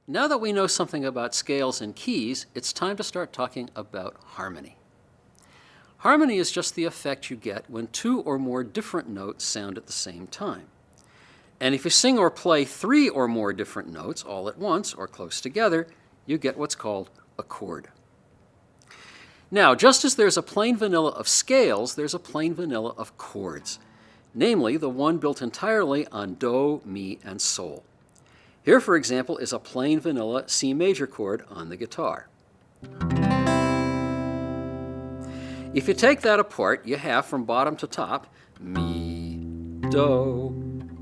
Now that we know something about scales and keys, it's time to start talking about harmony. Harmony is just the effect you get when two or more different notes sound at the same time. And if you sing or play three or more different notes all at once or close together, you get what's called a chord. Now, just as there's a plain vanilla of scales, there's a plain vanilla of chords, namely the one built entirely on do, mi, and sol. Here, for example, is a plain vanilla C major chord on the guitar. If you take that apart, you have from bottom to top, mi, do,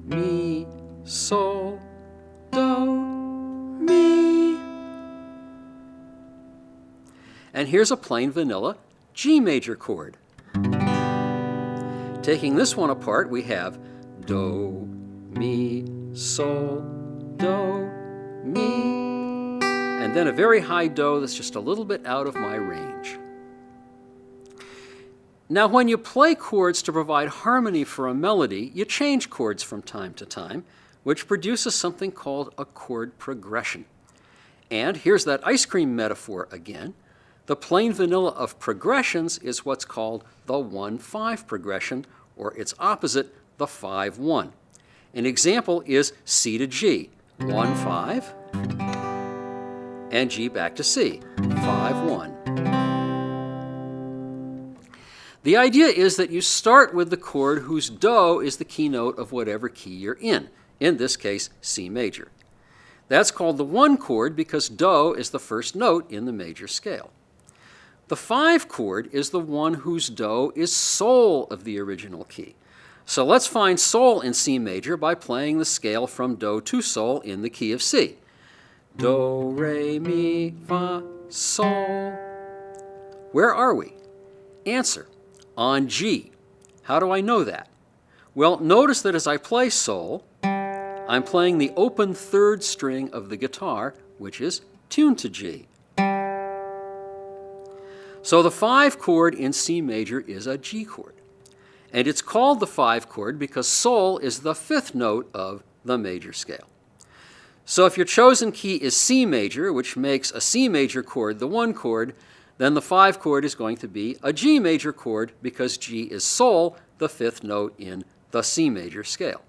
mi, sol, do, mi. And here's a plain vanilla G major chord. Taking this one apart, we have do, mi, sol, do, mi, and then a very high do that's just a little bit out of my range. Now, when you play chords to provide harmony for a melody, you change chords from time to time, which produces something called a chord progression. And here's that ice cream metaphor again. The plain vanilla of progressions is what's called the 1-5 progression, or its opposite, the 5-1. An example is C to G, 1-5, and G back to C, 5-1. The idea is that you start with the chord whose do is the keynote of whatever key you're in this case, C major. That's called the 1 chord because do is the first note in the major scale. The 5 chord is the one whose do is sol of the original key. So let's find sol in C major by playing the scale from do to sol in the key of C. Do, re, mi, fa, sol. Where are we? Answer, on G. How do I know that? Well, notice that as I play sol, I'm playing the open 3rd string of the guitar, which is tuned to G. So the 5 chord in C major is a G chord. And it's called the 5 chord because sol is the 5th note of the major scale. So if your chosen key is C major, which makes a C major chord the 1 chord, then the 5 chord is going to be a G major chord because G is sol, the 5th note in the C major scale.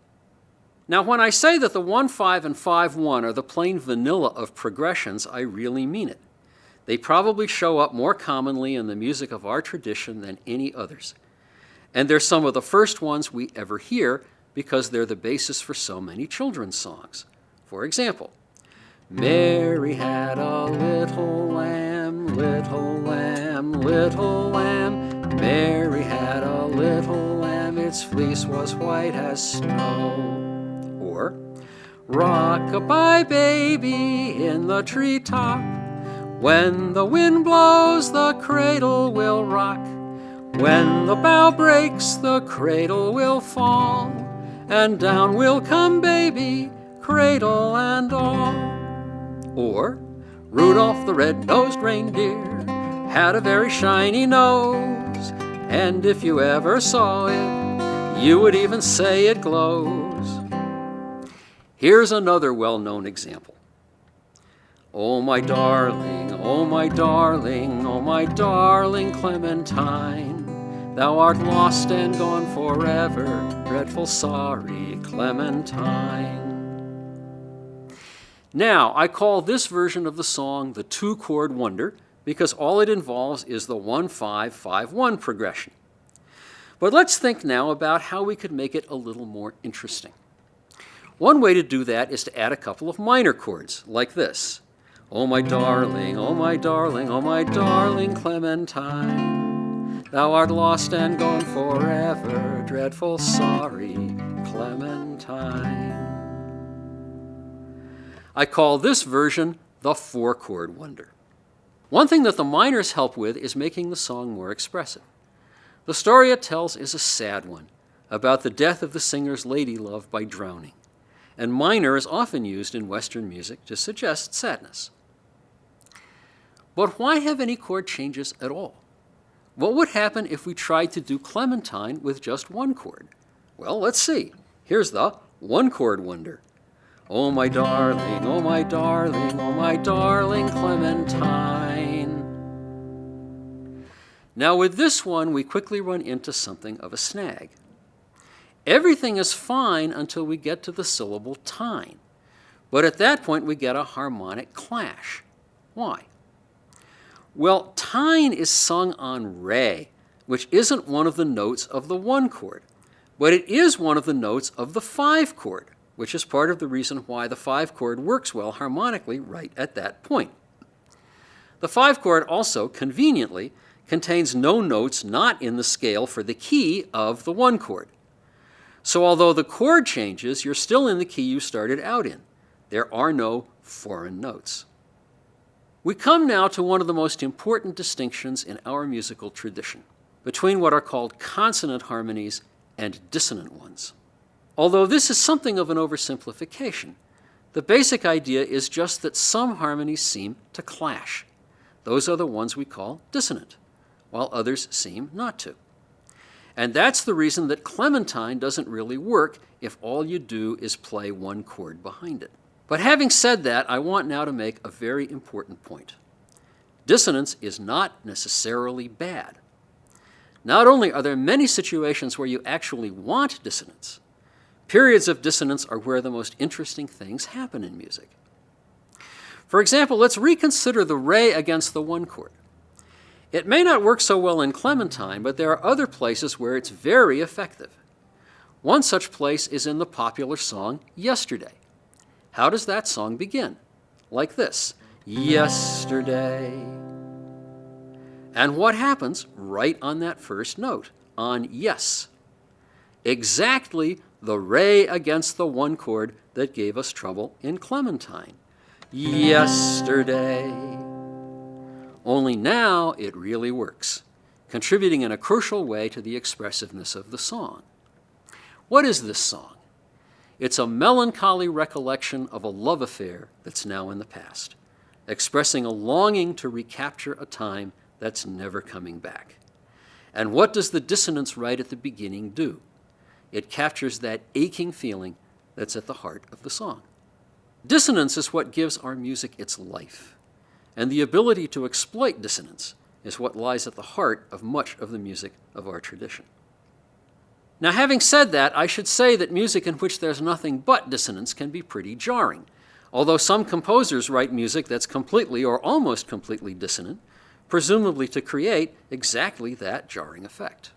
Now, when I say that the 1-5 and 5-1 are the plain vanilla of progressions, I really mean it. They probably show up more commonly in the music of our tradition than any others. And they're some of the first ones we ever hear because they're the basis for so many children's songs. For example, Mary had a little lamb, little lamb, little lamb. Mary had a little lamb, its fleece was white as snow. Or, rock-a-bye baby in the treetop. When the wind blows, the cradle will rock. When the bough breaks, the cradle will fall. And down will come baby, cradle and all. Or, Rudolph the red-nosed reindeer had a very shiny nose. And if you ever saw it, you would even say it glows. Here's another well-known example. Oh my darling, oh my darling, oh my darling Clementine, thou art lost and gone forever, dreadful sorry Clementine. Now, I call this version of the song the 2-chord wonder because all it involves is the 1-5-5-1 progression. But let's think now about how we could make it a little more interesting. One way to do that is to add a couple of minor chords, like this. Oh my darling, oh my darling, oh my darling Clementine, thou art lost and gone forever, dreadful sorry Clementine. I call this version the 4-chord wonder. One thing that the minors help with is making the song more expressive. The story it tells is a sad one, about the death of the singer's lady love by drowning, and minor is often used in Western music to suggest sadness. But why have any chord changes at all? What would happen if we tried to do Clementine with just 1 chord? Well, let's see. Here's the 1-chord wonder. Oh my darling, oh my darling, oh my darling Clementine. Now with this one, we quickly run into something of a snag. Everything is fine until we get to the syllable tine. But at that point, we get a harmonic clash. Why? Well, tine is sung on re, which isn't one of the notes of the 1 chord, but it is one of the notes of the 5 chord, which is part of the reason why the 5 chord works well harmonically right at that point. The 5 chord also, conveniently, contains no notes not in the scale for the key of the 1 chord. So although the chord changes, you're still in the key you started out in. There are no foreign notes. We come now to one of the most important distinctions in our musical tradition, between what are called consonant harmonies and dissonant ones. Although this is something of an oversimplification, the basic idea is just that some harmonies seem to clash. Those are the ones we call dissonant, while others seem not to. And that's the reason that Clementine doesn't really work if all you do is play 1 chord behind it. But having said that, I want now to make a very important point. Dissonance is not necessarily bad. Not only are there many situations where you actually want dissonance, periods of dissonance are where the most interesting things happen in music. For example, let's reconsider the re against the 1 chord. It may not work so well in Clementine, but there are other places where it's very effective. One such place is in the popular song Yesterday. How does that song begin? Like this: yesterday. And what happens right on that first note, on yes? Exactly the re against the 1 chord that gave us trouble in Clementine. Yesterday. Only now it really works, contributing in a crucial way to the expressiveness of the song. What is this song? It's a melancholy recollection of a love affair that's now in the past, expressing a longing to recapture a time that's never coming back. And what does the dissonance right at the beginning do? It captures that aching feeling that's at the heart of the song. Dissonance is what gives our music its life, and the ability to exploit dissonance is what lies at the heart of much of the music of our tradition. Now, having said that, I should say that music in which there's nothing but dissonance can be pretty jarring, although some composers write music that's completely or almost completely dissonant, presumably to create exactly that jarring effect.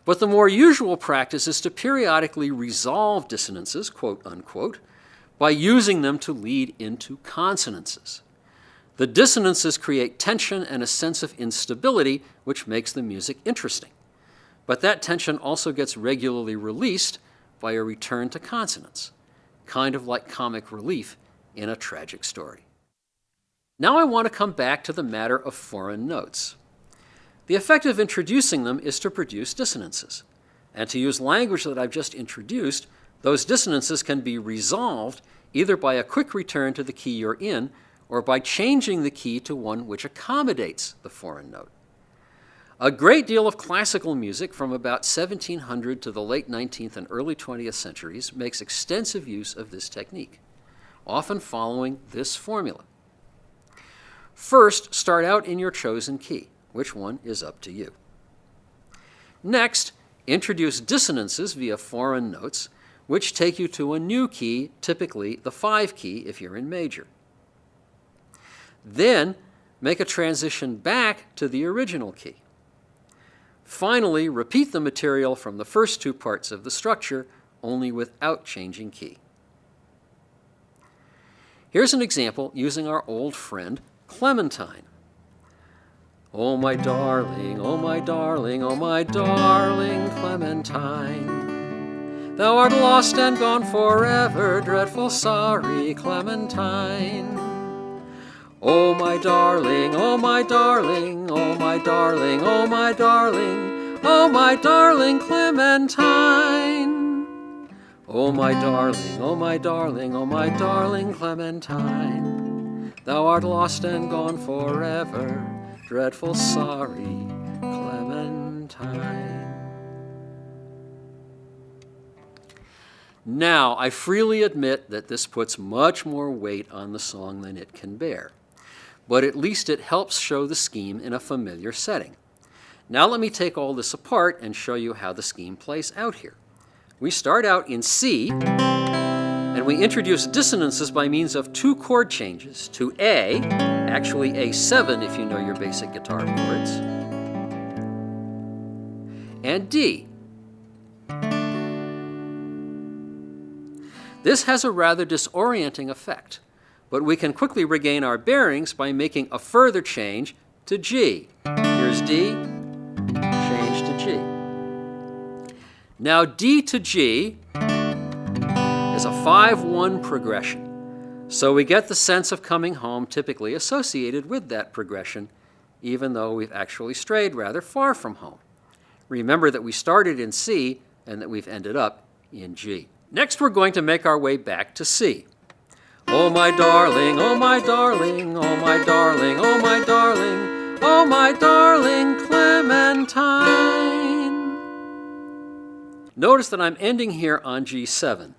But the more usual practice is to periodically resolve dissonances, quote unquote, by using them to lead into consonances. The dissonances create tension and a sense of instability, which makes the music interesting. But that tension also gets regularly released by a return to consonance, kind of like comic relief in a tragic story. Now I want to come back to the matter of foreign notes. The effect of introducing them is to produce dissonances. And to use language that I've just introduced, those dissonances can be resolved either by a quick return to the key you're in or by changing the key to one which accommodates the foreign note. A great deal of classical music from about 1700 to the late 19th and early 20th centuries makes extensive use of this technique, often following this formula. First, start out in your chosen key. Which one is up to you. Next, introduce dissonances via foreign notes, which take you to a new key, typically the 5 key if you're in major. Then, make a transition back to the original key. Finally, repeat the material from the first 2 parts of the structure, only without changing key. Here's an example using our old friend Clementine. Oh my darling, oh my darling, oh my darling Clementine, thou art lost and gone forever, dreadful sorry Clementine. Oh my darling, oh my darling, oh my darling, oh my darling, oh my darling Clementine. Oh my darling, oh my darling, oh my darling Clementine, thou art lost and gone forever, dreadful sorry Clementine. Now, I freely admit that this puts much more weight on the song than it can bear, but at least it helps show the scheme in a familiar setting. Now let me take all this apart and show you how the scheme plays out here. We start out in C, and we introduce dissonances by means of two chord changes to A, actually A7 if you know your basic guitar chords, and D. This has a rather disorienting effect, but we can quickly regain our bearings by making a further change to G. Here's D, change to G. Now D to G is a 5-1 progression, so we get the sense of coming home typically associated with that progression, even though we've actually strayed rather far from home. Remember that we started in C and that we've ended up in G. Next, we're going to make our way back to C. Oh my darling, oh my darling, oh my darling, oh my darling, oh my darling Clementine. Notice that I'm ending here on G7,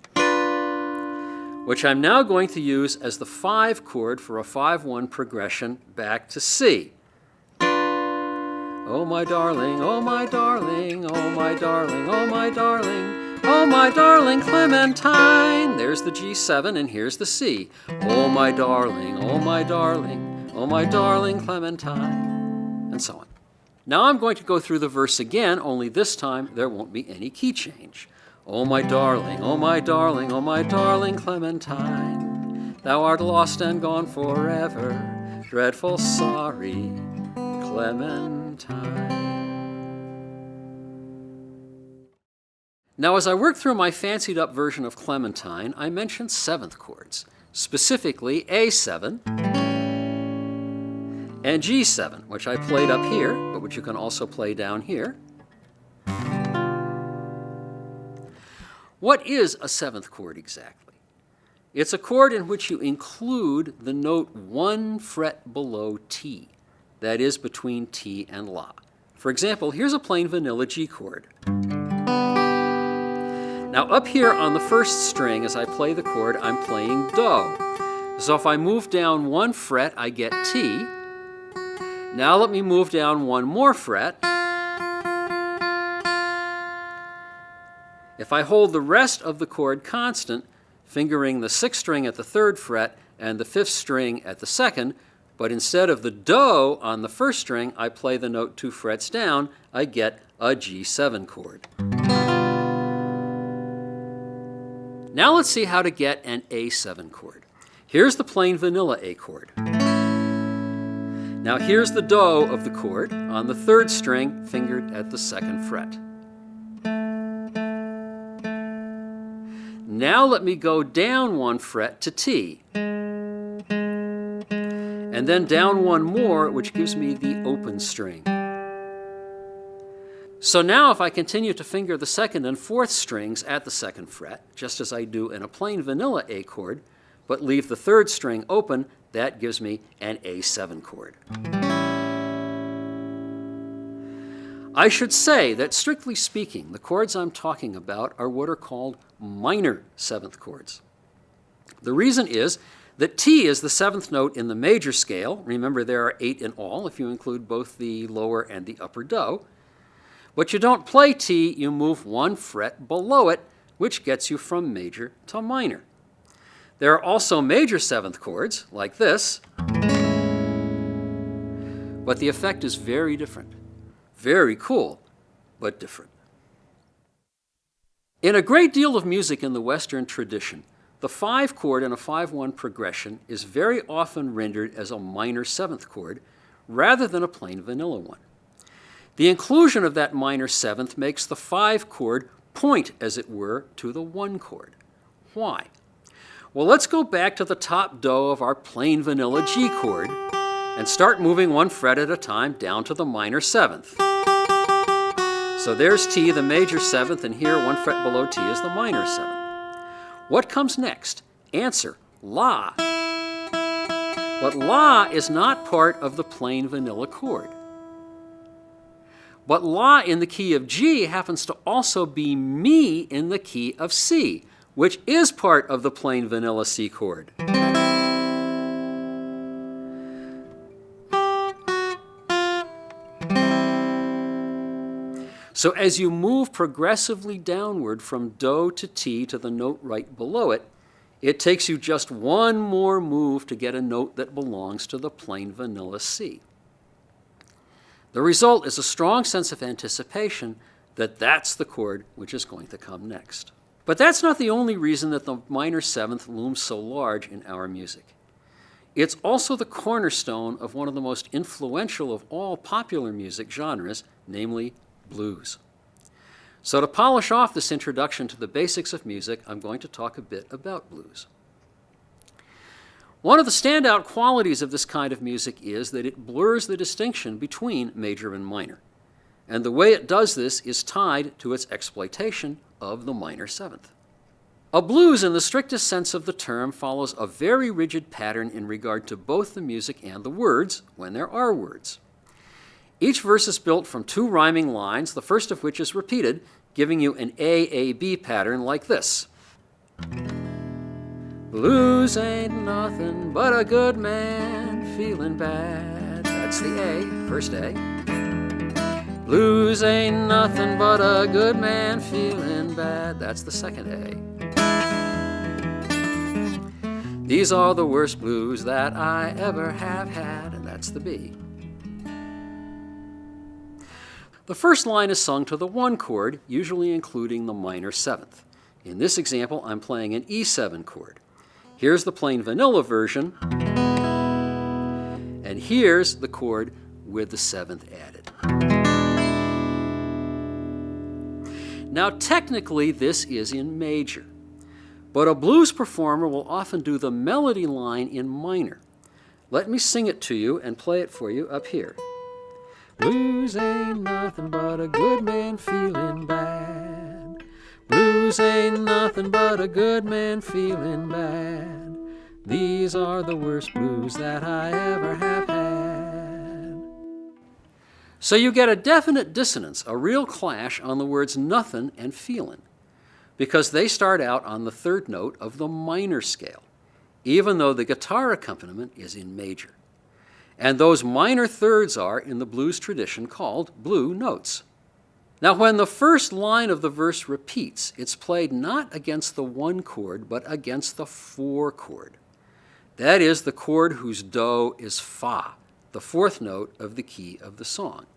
which I'm now going to use as the 5 chord for a 5-1 progression back to C. Oh my darling, oh my darling, oh my darling, oh my darling, oh my darling Clementine. There's the G7 and here's the C. Oh my darling, oh my darling, oh my darling Clementine, and so on. Now I'm going to go through the verse again, only this time there won't be any key change. Oh my darling, oh my darling, oh my darling Clementine, thou art lost and gone forever, dreadful sorry Clementine. Now, as I worked through my fancied up version of Clementine, I mentioned 7th chords, specifically A7 and G7, which I played up here, but which you can also play down here. What is a 7th chord exactly? It's a chord in which you include the note 1 fret below T, that is between T and La. For example, here's a plain vanilla G chord. Now up here on the first string, as I play the chord, I'm playing Do. So if I move down 1 fret, I get T. Now let me move down 1 more fret. If I hold the rest of the chord constant, fingering the 6th string at the 3rd fret and the 5th string at the 2nd, but instead of the Do on the 1st string, I play the note 2 frets down, I get a G7 chord. Now let's see how to get an A7 chord. Here's the plain vanilla A chord. Now here's the Do of the chord on the 3rd string fingered at the 2nd fret. Now let me go down 1 fret to T, and then down 1 more, which gives me the open string. So now if I continue to finger the 2nd and 4th strings at the 2nd fret, just as I do in a plain vanilla A chord, but leave the 3rd string open, that gives me an A7 chord. I should say that strictly speaking, the chords I'm talking about are what are called minor 7th chords. The reason is that T is the 7th note in the major scale. Remember, there are 8 in all if you include both the lower and the upper Do. But you don't play T, you move 1 fret below it, which gets you from major to minor. There are also major 7th chords, like this, but the effect is very different. Very cool, but different. In a great deal of music in the Western tradition, the 5 chord in a 5-1 progression is very often rendered as a minor 7th chord rather than a plain vanilla one. The inclusion of that minor 7th makes the 5 chord point, as it were, to the 1 chord. Why? Well, let's go back to the top Do of our plain vanilla G chord and start moving 1 fret at a time down to the minor 7th. So there's T, the major 7th, and here 1 fret below T is the minor 7th. What comes next? Answer, La. But La is not part of the plain vanilla chord. But La in the key of G happens to also be Mi in the key of C, which is part of the plain vanilla C chord. So as you move progressively downward from Do to T to the note right below it, it takes you just one more move to get a note that belongs to the plain vanilla C. The result is a strong sense of anticipation that that's the chord which is going to come next. But that's not the only reason that the minor seventh looms so large in our music. It's also the cornerstone of one of the most influential of all popular music genres, namely blues. So to polish off this introduction to the basics of music, I'm going to talk a bit about blues. One of the standout qualities of this kind of music is that it blurs the distinction between major and minor. And the way it does this is tied to its exploitation of the minor seventh. A blues, in the strictest sense of the term, follows a very rigid pattern in regard to both the music and the words, when there are words. Each verse is built from two rhyming lines, the first of which is repeated, giving you an A-A-B pattern like this. Blues ain't nothing but a good man feeling bad. That's the A, first A. Blues ain't nothing but a good man feeling bad. That's the second A. These are the worst blues that I ever have had, and that's the B. The first line is sung to the one chord, usually including the minor seventh. In this example, I'm playing an E7 chord. Here's the plain vanilla version, and here's the chord with the seventh added. Now, technically, this is in major, but a blues performer will often do the melody line in minor. Let me sing it to you and play it for you up here. Blues ain't nothing but a good man feeling bad. Blues ain't nothing but a good man feeling bad. These are the worst blues that I ever have had. So you get a definite dissonance, a real clash on the words nothing and feelin', because they start out on the third note of the minor scale, even though the guitar accompaniment is in major. And those minor thirds are, in the blues tradition, called blue notes. Now, when the first line of the verse repeats, it's played not against the one chord, but against the four chord. That is the chord whose Do is Fa, the fourth note of the key of the song.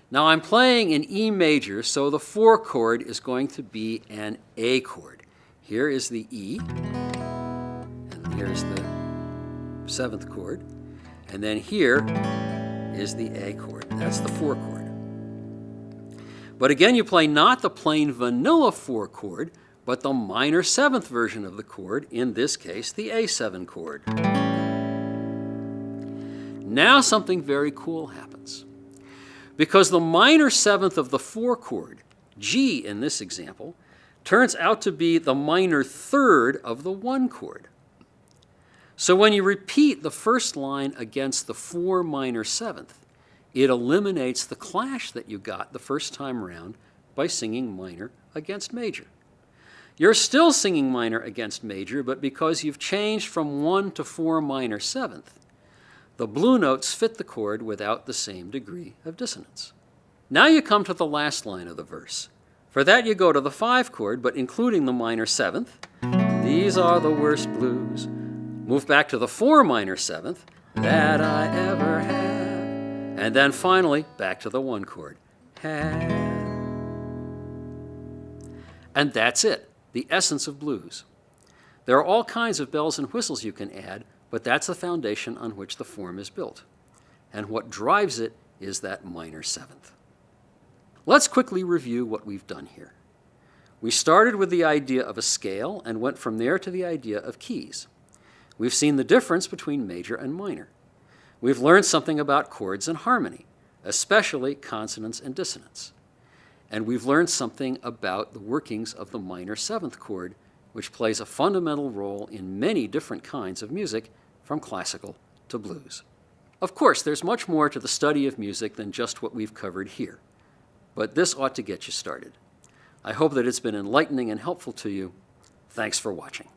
Now, I'm playing in E major, so the four chord is going to be an A chord. Here is the E, and here's the seventh chord. And then here is the A chord. That's the four chord. But again, you play not the plain vanilla four chord, but the minor seventh version of the chord, in this case, the A7 chord. Now something very cool happens. Because the minor seventh of the four chord, G in this example, turns out to be the minor third of the one chord. So when you repeat the first line against the four minor seventh, it eliminates the clash that you got the first time around by singing minor against major. You're still singing minor against major, but because you've changed from one to four minor seventh, the blue notes fit the chord without the same degree of dissonance. Now you come to the last line of the verse. For that you go to the five chord, but including the minor seventh. These are the worst blues. Move back to the four minor seventh that I ever had. And then finally, back to the one chord. Had. And that's it, the essence of blues. There are all kinds of bells and whistles you can add, but that's the foundation on which the form is built. And what drives it is that minor seventh. Let's quickly review what we've done here. We started with the idea of a scale and went from there to the idea of keys. We've seen the difference between major and minor. We've learned something about chords and harmony, especially consonance and dissonance. And we've learned something about the workings of the minor seventh chord, which plays a fundamental role in many different kinds of music, from classical to blues. Of course, there's much more to the study of music than just what we've covered here, but this ought to get you started. I hope that it's been enlightening and helpful to you. Thanks for watching.